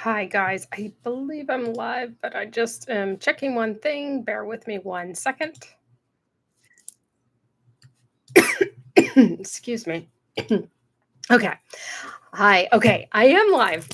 Hi, guys. I believe I'm live, but I just am checking one thing. Bear with me 1 second. Excuse me. Okay. Hi. Okay. I am live.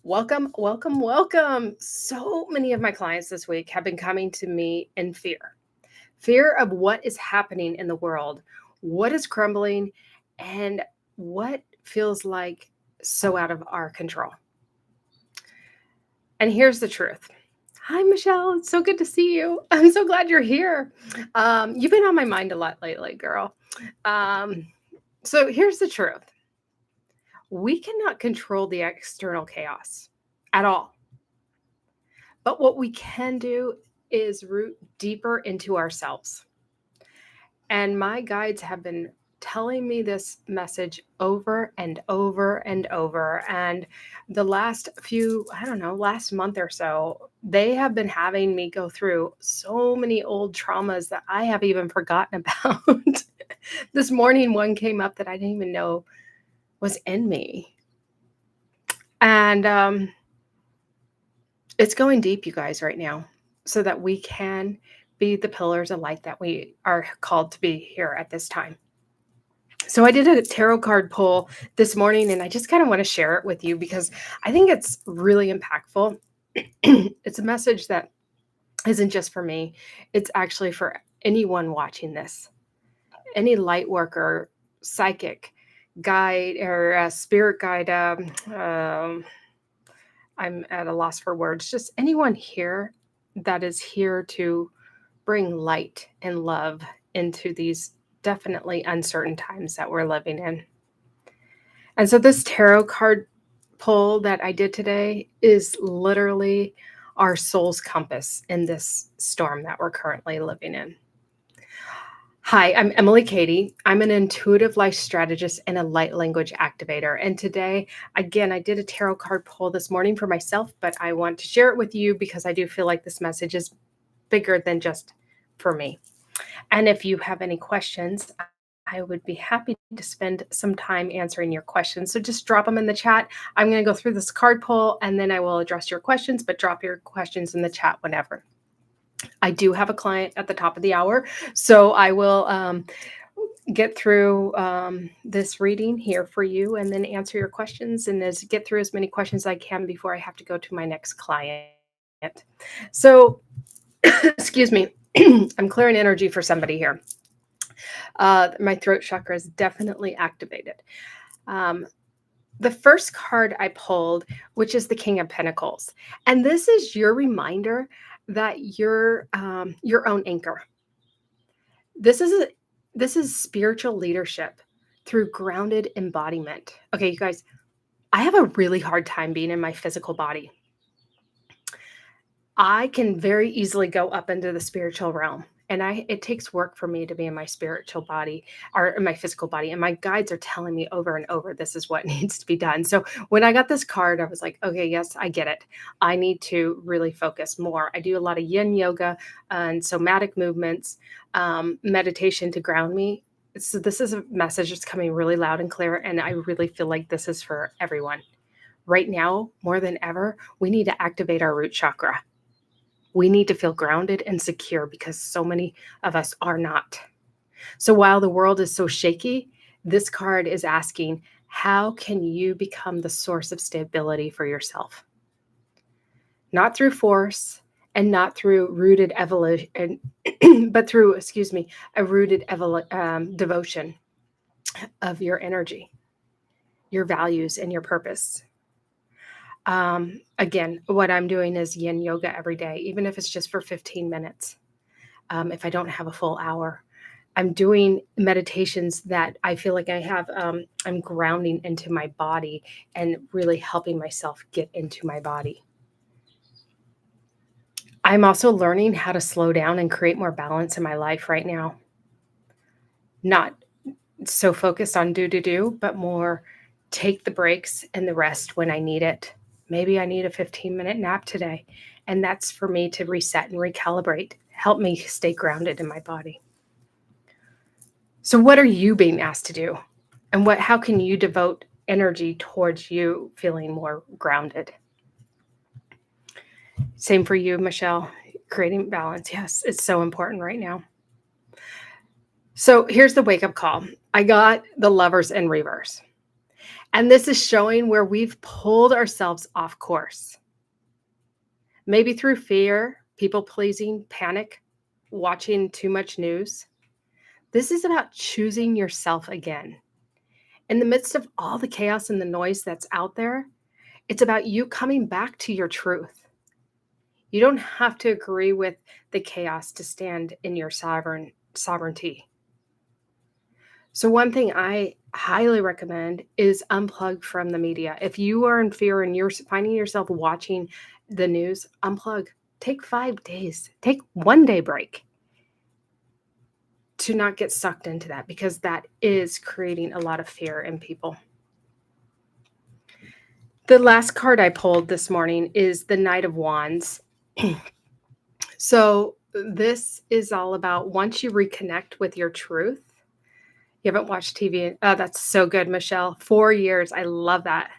Welcome, welcome, welcome. So many of my clients this week have been coming to me in fear of what is happening in the world, what is crumbling, and what feels like so out of our control. And here's the truth. Hi, Michelle. It's so good to see you. I'm so glad you're here. You've been on my mind a lot lately, girl. Um, so here's the truth. We cannot control the external chaos at all. But what we can do is root deeper into ourselves. And my guides have been telling me this message over and over and over. And the last few, I don't know, last month or so, they have been having me go through so many old traumas that I have even forgotten about. This morning, one came up that I didn't even know was in me. And it's going deep, you guys, right now, so that we can be the pillars of light that we are called to be here at this time. So I did a tarot card pull this morning and I just kind of want to share it with you because I think it's really impactful. It's a message that isn't just for me, it's actually for anyone watching this. Any light worker, psychic, guide, or spirit guide. I'm at a loss for words. Just anyone here that is here to bring light and love into these definitely uncertain times that we're living in. And so this tarot card pull that I did today is literally our soul's compass in this storm that we're currently living in. Hi, I'm Emily Katie. I'm an intuitive life strategist and a light language activator. And today, again, I did a tarot card pull this morning for myself, but I want to share it with you because I do feel like this message is bigger than just for me. And if you have any questions, I would be happy to spend some time answering your questions. So just drop them in the chat. I'm going to go through this card pull and then I will address your questions, but drop your questions in the chat whenever. I do have a client at the top of the hour, so I will get through this reading here for you and then answer your questions and get through as many questions as I can before I have to go to my next client. So, excuse me, I'm clearing energy for somebody here. My throat chakra is definitely activated. The first card I pulled, which is the King of Pentacles, and this is your reminder that you're your own anchor. This is spiritual leadership through grounded embodiment. Okay, you guys, I have a really hard time being in my physical body. I can very easily go up into the spiritual realm. And it takes work for me to be in my spiritual body or in my physical body. And my guides are telling me over and over, this is what needs to be done. So when I got this card, I was like, okay, yes, I get it. I need to really focus more. I do a lot of yin yoga and somatic movements, meditation to ground me. So this is a message that's coming really loud and clear. And I really feel like this is for everyone. Right now, more than ever, we need to activate our root chakra. We need to feel grounded and secure because so many of us are not. So while the world is so shaky, this card is asking, how can you become the source of stability for yourself? Not through force and not through rooted evolution, but through, a rooted devotion of your energy, your values, and your purpose. Again, what I'm doing is yin yoga every day, even if it's just for 15 minutes. If I don't have a full hour, I'm doing meditations that I feel like I'm grounding into my body and really helping myself get into my body. I'm also learning how to slow down and create more balance in my life right now. Not so focused on do, but more take the breaks and the rest when I need it. Maybe I need a 15-minute nap today. And that's for me to reset and recalibrate, help me stay grounded in my body. So what are you being asked to do? And how can you devote energy towards you feeling more grounded? Same for you, Michelle. Creating balance. Yes, it's so important right now. So here's the wake up call. I got the lovers in reverse. And this is showing where we've pulled ourselves off course. Maybe through fear, people pleasing, panic, watching too much news. This is about choosing yourself again. In the midst of all the chaos and the noise that's out there, it's about you coming back to your truth. You don't have to agree with the chaos to stand in your sovereignty. So one thing I highly recommend is unplug from the media. If you are in fear and you're finding yourself watching the news, unplug. Take 5 days. Take 1 day break to not get sucked into that, because that is creating a lot of fear in people. The last card I pulled this morning is the Knight of Wands. So this is all about once you reconnect with your truth. You haven't watched TV. Oh, that's so good, Michelle. 4 years. I love that.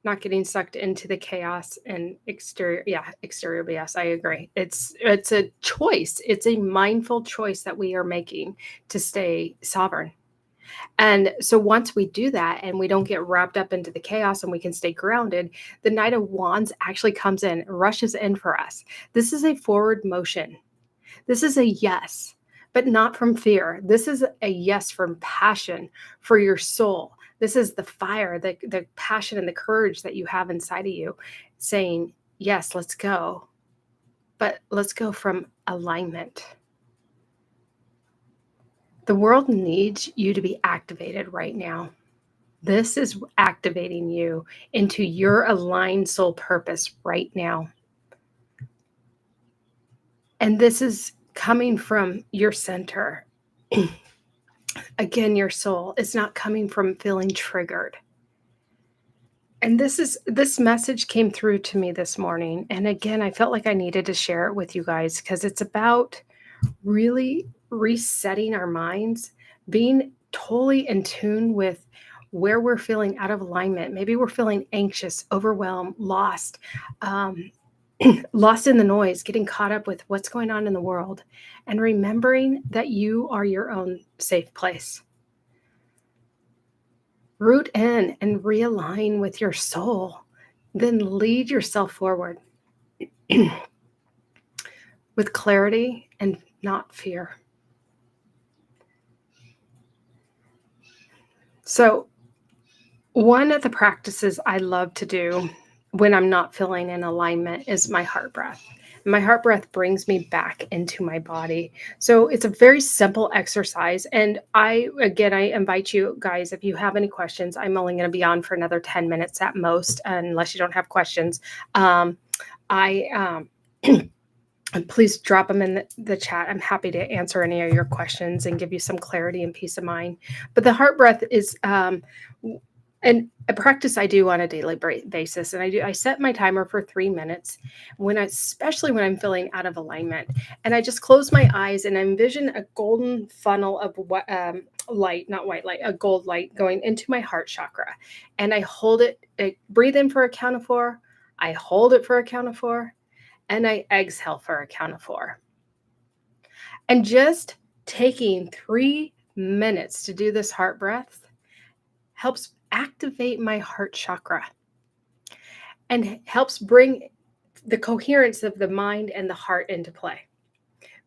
Not getting sucked into the chaos and exterior. Yeah, exterior BS. I agree. It's a choice. It's a mindful choice that we are making to stay sovereign. And so once we do that and we don't get wrapped up into the chaos and we can stay grounded, the Knight of Wands actually comes in, rushes in for us. This is a forward motion. This is a yes, but not from fear. This is a yes from passion for your soul. This is the fire, the passion and the courage that you have inside of you saying, yes, let's go. But let's go from alignment. The world needs you to be activated right now. This is activating you into your aligned soul purpose right now. And this is coming from your center. Again, your soul is not coming from feeling triggered. And this message came through to me this morning. And again, I felt like I needed to share it with you guys because it's about really resetting our minds, being totally in tune with where we're feeling out of alignment. Maybe we're feeling anxious, overwhelmed, lost, lost in the noise, getting caught up with what's going on in the world, and remembering that you are your own safe place. Root in and realign with your soul, then lead yourself forward with clarity and not fear. So, one of the practices I love to do when I'm not feeling in alignment is my heart breath. My heart breath brings me back into my body. So it's a very simple exercise. And I invite you guys, if you have any questions, I'm only going to be on for another 10 minutes at most, unless you don't have questions. Please drop them in the chat. I'm happy to answer any of your questions and give you some clarity and peace of mind. But the heart breath is and a practice I do on a daily basis. And I set my timer for 3 minutes especially when I'm feeling out of alignment. And I just close my eyes and I envision a golden funnel of light, not white light, a gold light going into my heart chakra. And I hold it, I breathe in for a count of 4. I hold it for a count of 4. And I exhale for a count of 4. And just taking 3 minutes to do this heart breath helps activate my heart chakra and helps bring the coherence of the mind and the heart into play.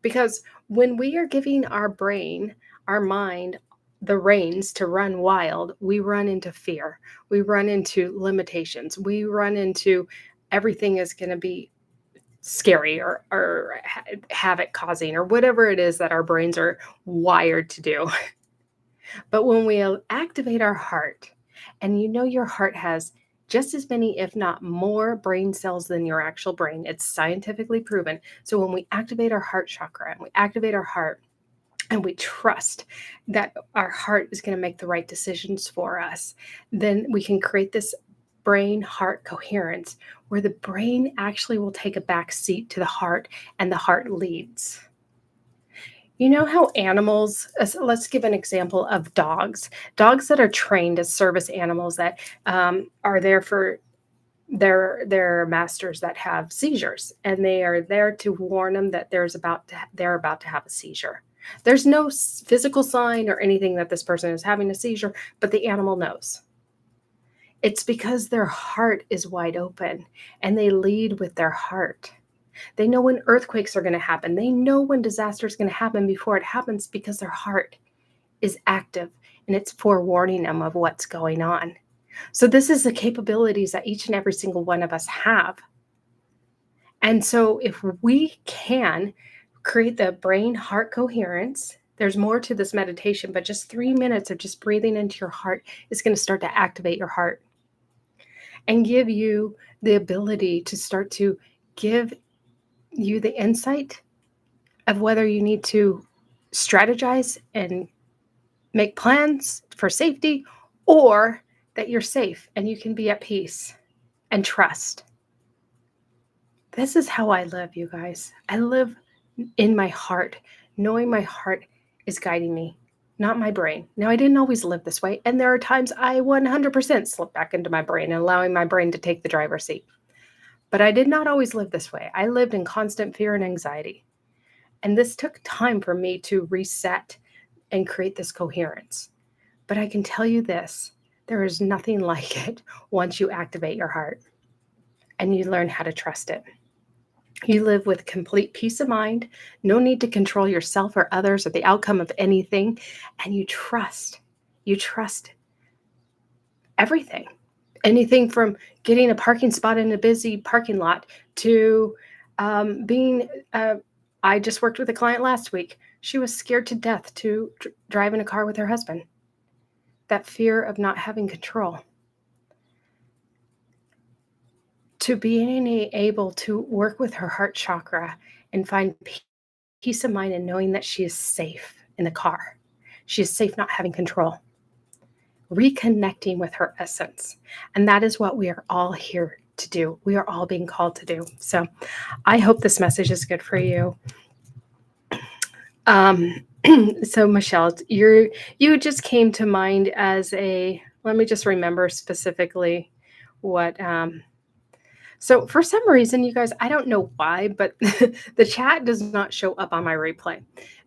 Because when we are giving our brain, our mind, the reins to run wild, we run into fear. We run into limitations. We run into everything is going to be scary or havoc causing or whatever it is that our brains are wired to do. But when we activate our heart, and your heart has just as many, if not more, brain cells than your actual brain. It's scientifically proven. So when we activate our heart chakra and we activate our heart and we trust that our heart is going to make the right decisions for us, then we can create this brain heart coherence where the brain actually will take a back seat to the heart and the heart leads. You know how animals, let's give an example of dogs that are trained as service animals that are there for they're masters that have seizures, and they are there to warn them that they're about to have a seizure. There's no physical sign or anything that this person is having a seizure, but the animal knows. It's because their heart is wide open and they lead with their heart. They know when earthquakes are going to happen. They know when disaster is going to happen before it happens because their heart is active and it's forewarning them of what's going on. So this is the capabilities that each and every single one of us have. And so if we can create the brain heart coherence, there's more to this meditation, but just 3 minutes of just breathing into your heart is going to start to activate your heart and give you the ability to start to give you the insight of whether you need to strategize and make plans for safety, or that you're safe and you can be at peace and trust. This is how I live, you guys. I live in my heart, knowing my heart is guiding me, not my brain. Now, I didn't always live this way, and there are times I 100% slip back into my brain and allowing my brain to take the driver's seat. But I did not always live this way. I lived in constant fear and anxiety. And this took time for me to reset and create this coherence. But I can tell you this, there is nothing like it once you activate your heart and you learn how to trust it. You live with complete peace of mind, no need to control yourself or others or the outcome of anything, and you trust. You trust everything. Anything from getting a parking spot in a busy parking lot to being. I just worked with a client last week. She was scared to death to drive in a car with her husband. That fear of not having control. To being able to work with her heart chakra and find peace of mind and knowing that she is safe in the car. She is safe not having control. Reconnecting with her essence. And that is what we are all here to do. We are all being called to do. So I hope this message is good for you. So Michelle, you just came to mind as let me just remember specifically what, so for some reason, you guys, I don't know why, but the chat does not show up on my replay.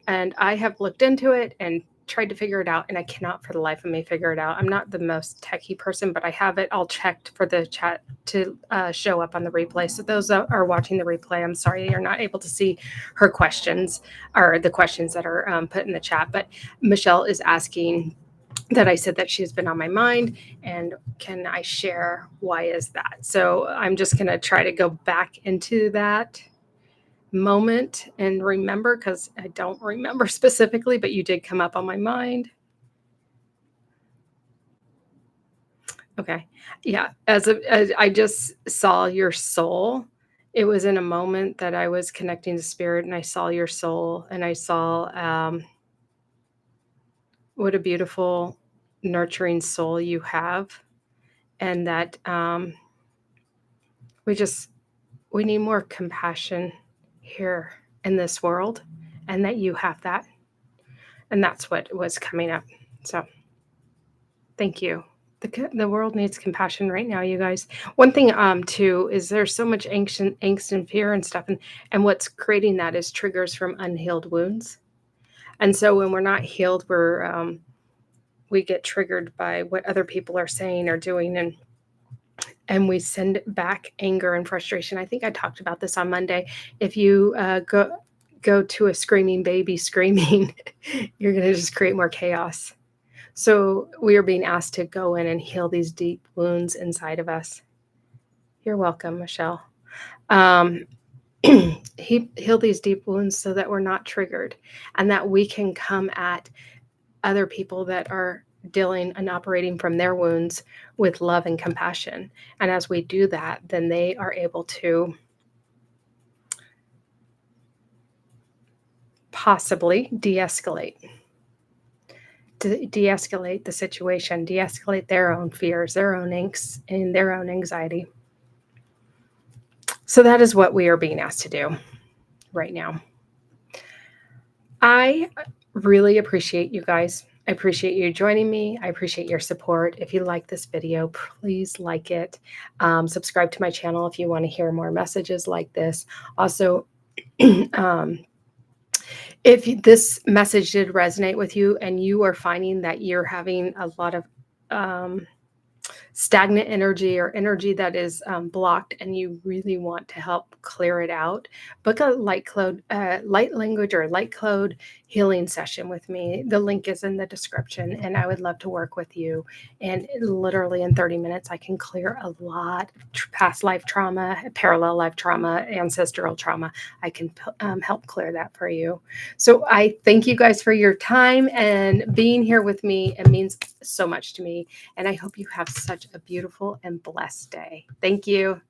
And I have looked into it and tried to figure it out, and I cannot for the life of me figure it out. I'm not the most techie person, but I have it all checked for the chat to show up on the replay. So those that are watching the replay, I'm sorry you're not able to see her questions or the questions that are put in the chat. But Michelle is asking that I said that she's been on my mind, and can I share why is that? So I'm just going to try to go back into that moment and remember, because I don't remember specifically, but you did come up on my mind. Okay. Yeah. As I just saw your soul. It was in a moment that I was connecting to spirit, and I saw your soul, and I saw what a beautiful, nurturing soul you have, and that we need more compassion here in this world, and that you have that, and that's what was coming up. So thank you. The world needs compassion right now, you guys. One thing too is there's so much angst and fear and stuff, and what's creating that is triggers from unhealed wounds. And so when we're not healed, we get triggered by what other people are saying or doing, and we send back anger and frustration. I think I talked about this on Monday. If you go to a screaming baby screaming, you're going to just create more chaos. So we are being asked to go in and heal these deep wounds inside of us. You're welcome, Michelle. Heal these deep wounds so that we're not triggered, and that we can come at other people that are dealing and operating from their wounds with love and compassion. And as we do that, then they are able to possibly de-escalate the situation, de-escalate their own fears, their own angst, and their own anxiety. So that is what we are being asked to do right now. I really appreciate you guys I appreciate you joining me. I appreciate your support. If you like this video, please like it. Subscribe to my channel if you want to hear more messages like this. Also, um, if this message did resonate with you and you are finding that you're having a lot of um, stagnant energy or energy that is blocked and you really want to help clear it out, book a light language or light code healing session with me. The link is in the description, and I would love to work with you. And literally in 30 minutes, I can clear a lot of past life trauma, parallel life trauma, ancestral trauma. I can help clear that for you. So I thank you guys for your time and being here with me. It means so much to me. And I hope you have such a beautiful and blessed day. Thank you.